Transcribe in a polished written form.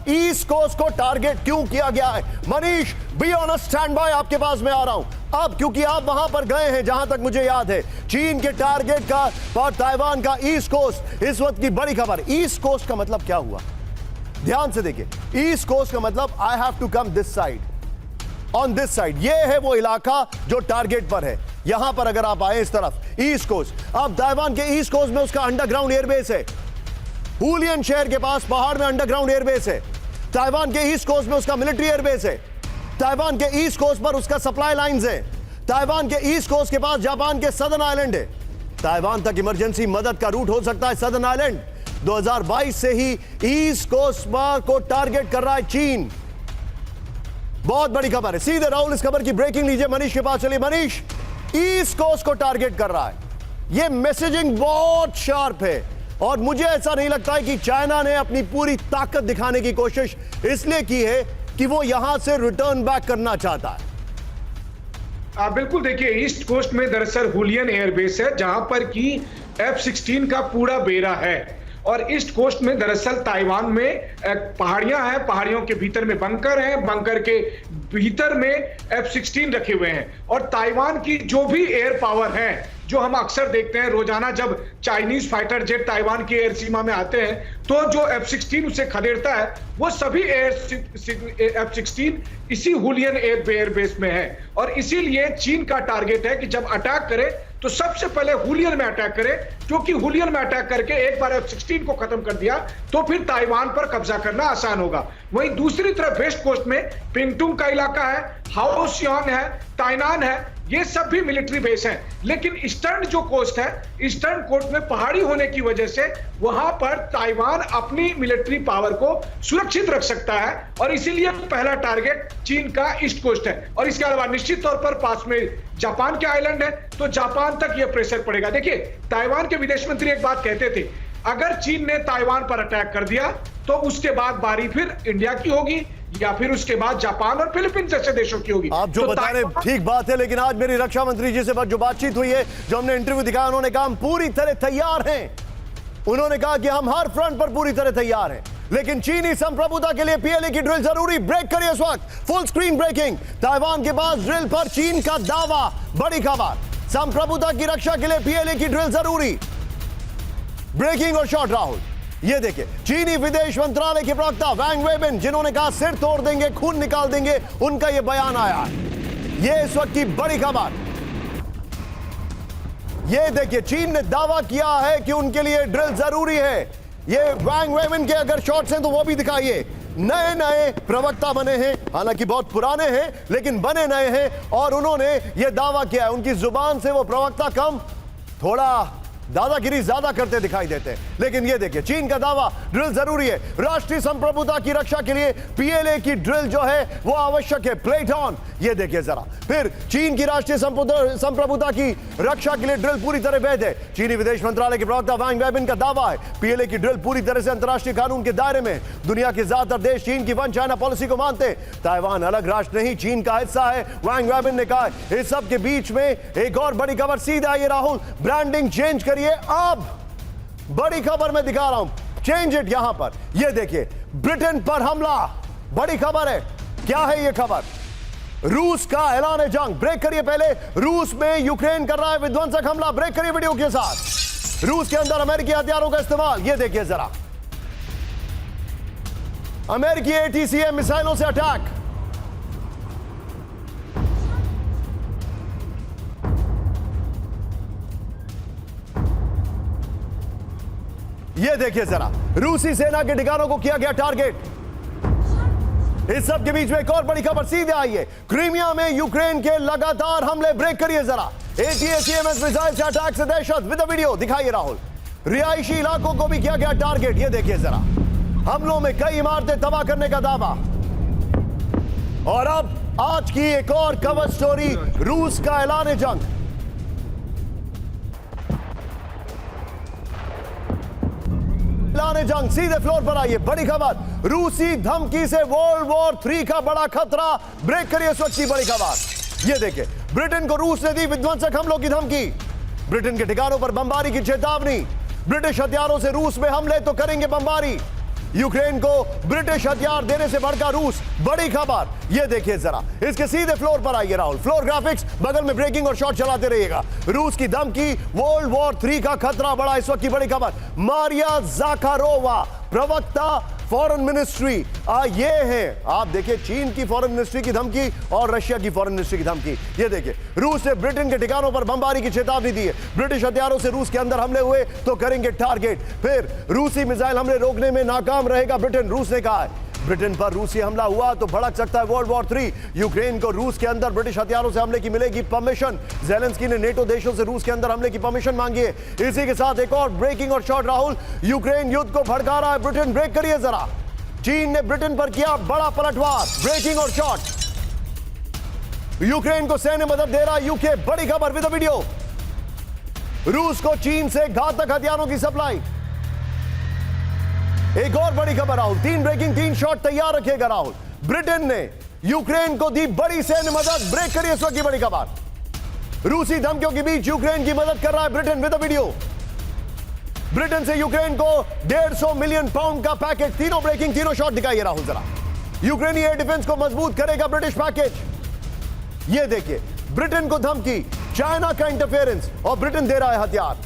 East coast को target क्यों किया गया है? Manish, be on a stand by, आपके पास मैं आ रहा हूं अब, क्योंकि आप वहां पर गए हैं जहां तक मुझे याद है। चीन के टारगेट का और ताइवान का ईस्ट कोस्ट इस वक्त की बड़ी खबर। ईस्ट कोस्ट का मतलब क्या हुआ? ध्यान से देखिए, ईस्ट कोस्ट का मतलब I have to come this side, on this side. ये है वो इलाका जो टारगेट पर है। यहां पर अगर आप आए इस तरफ, ईस्ट कोस्ट। अब ताइवान के ईस्ट कोस्ट में उसका अंडरग्राउंड एयरबेस है। हुलियन शहर के पास पहाड़ में अंडरग्राउंड एयरबेस है। ताइवान के ईस्ट कोस्ट में उसका मिलिट्री एयरबेस है। ताइवान के ईस्ट कोस्ट पर उसका सप्लाई लाइंस है। ताइवान के ईस्ट कोस्ट के पास जापान के सदर्न आइलैंड है। ताइवान तक इमरजेंसी मदद का रूट हो सकता है सदर्न आइलैंड। 2022 से ही ईस्ट कोस्ट को टारगेट कर रहा है चीन। बहुत बड़ी खबर है। सीधे राहुल इस खबर की ब्रेकिंग लीजिए, मनीष के पास चलिए। मनीष, ईस्ट कोस्ट को टारगेट कर रहा है, यह मैसेजिंग बहुत शार्प है और मुझे ऐसा नहीं लगता है कि चाइना ने अपनी पूरी ताकत दिखाने की कोशिश इसलिए की है कि वो यहां से रिटर्न बैक करना चाहता है। बिल्कुल, देखिए ईस्ट कोस्ट में दरअसल हुलियन एयरबेस है जहां पर कि F-16 का पूरा बेड़ा है और ईस्ट कोस्ट में दरअसल ताइवान में पहाड़ियां हैं, पहाड़ियों के भीतर में बंकर हैं, बंकर के भीतर में F-16 रखे हुए हैं और ताइवान की जो भी एयर पावर है, जो हम अक्सर देखते हैं रोजाना जब चाइनीज फाइटर जेट ताइवान की एयर सीमा में आते हैं तो जो F-16 उसे खदेड़ता है वो सभी F-16 इसी हुलियन एयर बेस में है और इसीलिए चीन का टारगेट है कि जब अटैक करे तो सबसे पहले हुलियन में अटैक करे, क्योंकि हुलियन में अटैक करके एक बार F-16 को खत्म कर दिया तो फिर ताइवान पर कब्जा करना आसान होगा। वहीं दूसरी तरफ वेस्ट कोस्ट में पिंगटुंग का इलाका है, हाओसियान है, ताइनान है, ये सब भी मिलिट्री बेस हैं। लेकिन ईस्टर्न जो कोस्ट है, ईस्टर्न कोस्ट में पहाड़ी होने की वजह से वहां पर ताइवान अपनी मिलिट्री पावर को सुरक्षित रख सकता है और इसीलिए पहला टारगेट चीन का ईस्ट कोस्ट है। और इसके अलावा निश्चित तौर पर पास में जापान के आइलैंड है तो जापान तक यह प्रेशर पड़ेगा। देखिए, ताइवान के विदेश मंत्री एक बात कहते थे, अगर चीन ने ताइवान पर अटैक कर दिया तो उसके बाद बारी फिर इंडिया की होगी या फिर उसके बाद जापान और फिलीपींस जैसे देशों की होगी। आप जो तो बता रहे ठीक बात है, लेकिन आज मेरी रक्षा मंत्री जी से जो बातचीत हुई है, जो हमने इंटरव्यू दिखाया, उन्होंने कहा हम पूरी तरह तैयार हैं। उन्होंने कहा कि हम हर फ्रंट पर पूरी तरह तैयार हैं, लेकिन चीनी संप्रभुता के लिए पीएलए की ड्रिल जरूरी। ब्रेक करिए इस वक्त, फुल स्क्रीन ब्रेकिंग। ताइवान के पास ड्रिल पर चीन का दावा, बड़ी खबर। संप्रभुता की रक्षा के लिए पीएलए की ड्रिल जरूरी। ब्रेकिंग और शॉर्ट राहुल, ये देखिए चीनी विदेश मंत्रालय के प्रवक्ता वांग वेबिन, जिन्होंने कहा सिर तोड़ देंगे, खून निकाल देंगे, उनका यह बयान आया है। ये इस वक्त की बड़ी खबर। ये देखिए, चीन ने दावा किया है कि उनके लिए ड्रिल जरूरी है। ये वांग वेबिन के अगर शॉट्स हैं तो वो भी दिखाइए। नए नए प्रवक्ता बने हैं, हालांकि बहुत पुराने हैं लेकिन बने नए हैं और उन्होंने यह दावा किया है। उनकी जुबान से वो प्रवक्ता कम, थोड़ा दादागिरी ज्यादा करते दिखाई देते हैं, लेकिन ये देखिए चीन का दावा, ड्रिल जरूरी है। राष्ट्रीय संप्रभुता की रक्षा के लिए पीएलए की ड्रिल जो है वो आवश्यक है। प्लेट ऑन, ये देखिए जरा। फिर चीन की राष्ट्रीय संप्रभुता की रक्षा के लिए ड्रिल पूरी तरह वैध है। चीनी विदेश मंत्रालय के प्रवक्ता वांग वेबिन का दावा है पीएलए की ड्रिल पूरी तरह से अंतर्राष्ट्रीय कानून के दायरे में। दुनिया के ज्यादातर देश चीन की वन चाइना पॉलिसी को मानते। ताइवान अलग राष्ट्र नहीं, चीन का हिस्सा है, वांग वेबिन ने कहा। इस सब के बीच में एक और बड़ी खबर, सीधा आइए राहुल, ब्रांडिंग चेंज करिए। अब बड़ी खबर मैं दिखा रहा हूं, चेंज इट। यहां पर ये देखिए, ब्रिटेन पर हमला, बड़ी खबर है। क्या है ये खबर? रूस का ऐलान जंग। ब्रेक करिए पहले। रूस में यूक्रेन कर रहा है विध्वंसक हमला। ब्रेक करिए वीडियो के साथ। रूस के अंदर अमेरिकी हथियारों का इस्तेमाल, ये देखिए जरा। अमेरिकी ATCM मिसाइलों से अटैक। ये देखिए जरा, रूसी सेना के ठिकानों को किया गया टारगेट। इस सब के बीच में एक और बड़ी खबर, सीधे आइए। क्रीमिया में यूक्रेन के लगातार हमले। ब्रेक करिए जरा। ATACMS मिसाइल से अटैक से दहशत, विद वीडियो दिखाइए राहुल। रिहायशी इलाकों को भी किया गया टारगेट, ये देखिए जरा। हमलों में कई इमारतें तबाह करने का दावा। और अब आज की एक और कवर स्टोरी, रूस का ऐलान जंग। जंग, सीधे फ्लोर पर आइए। बड़ी खबर, रूसी धमकी से वर्ल्ड वॉर 3 का बड़ा खतरा। ब्रेक करिए इस वक्त की बड़ी खबर। ये देखिए, ब्रिटेन को रूस ने दी विध्वंसक हमलों की धमकी। ब्रिटेन के ठिकानों पर बमबारी की चेतावनी। ब्रिटिश हथियारों से रूस में हमले तो करेंगे बमबारी। यूक्रेन को ब्रिटिश हथियार देने से बढ़कर रूस, बड़ी खबर। ये देखिए जरा, इसके सीधे फ्लोर पर आइए राहुल, फ्लोर ग्राफिक्स, बगल में ब्रेकिंग और शॉट चलाते रहिएगा। रूस की धमकी, वर्ल्ड वॉर 3 का खतरा बढ़ा, इस वक्त की बड़ी खबर। मारिया ज़ाखारोवा, प्रवक्ता फॉरेन मिनिस्ट्री, ये है, आप देखिए चीन की फॉरेन मिनिस्ट्री की धमकी और रशिया की फॉरेन मिनिस्ट्री की धमकी। ये देखिए, रूस ने ब्रिटेन के ठिकानों पर बमबारी की चेतावनी दी है। ब्रिटिश हथियारों से रूस के अंदर हमले हुए तो करेंगे टारगेट। फिर रूसी मिसाइल हमले रोकने में नाकाम रहेगा ब्रिटेन, रूस ने कहा है। ब्रिटेन पर रूसी हमला हुआ तो भड़क सकता है वर्ल्ड वॉर 3। यूक्रेन को रूस के अंदर ब्रिटिश हथियारों से हमले की मिलेगी परमिशन। ज़ेलेंस्की ने नेटो देशों से रूस के अंदर हमले की परमिशन मांगी है। इसी के साथ एक और ब्रेकिंग और शॉट राहुल, यूक्रेन युद्ध को भड़का रहा है ब्रिटेन, ब्रेक करिए जरा। चीन ने ब्रिटेन पर किया बड़ा पलटवार, ब्रेकिंग और शॉट। यूक्रेन को सैन्य मदद दे रहा यूके, बड़ी खबर विद वीडियो। रूस को चीन से घातक हथियारों की सप्लाई। एक और बड़ी खबर राहुल, 3 ब्रेकिंग 3 शॉट तैयार रखिएगा राहुल। ब्रिटेन ने यूक्रेन को दी बड़ी सैन्य मदद, ब्रेक करिए इस वक्त की बड़ी खबर। रूसी धमकियों के बीच यूक्रेन की मदद कर रहा है ब्रिटेन विद वीडियो। ब्रिटेन से यूक्रेन को 150 मिलियन पाउंड का पैकेज, तीनों ब्रेकिंग 3 शॉट दिखाइए राहुल जरा। यूक्रेनी एयर डिफेंस को मजबूत करेगा ब्रिटिश पैकेज। ये देखिए, ब्रिटेन को धमकी, चाइना का इंटरफेरेंस और ब्रिटेन दे रहा है हथियार।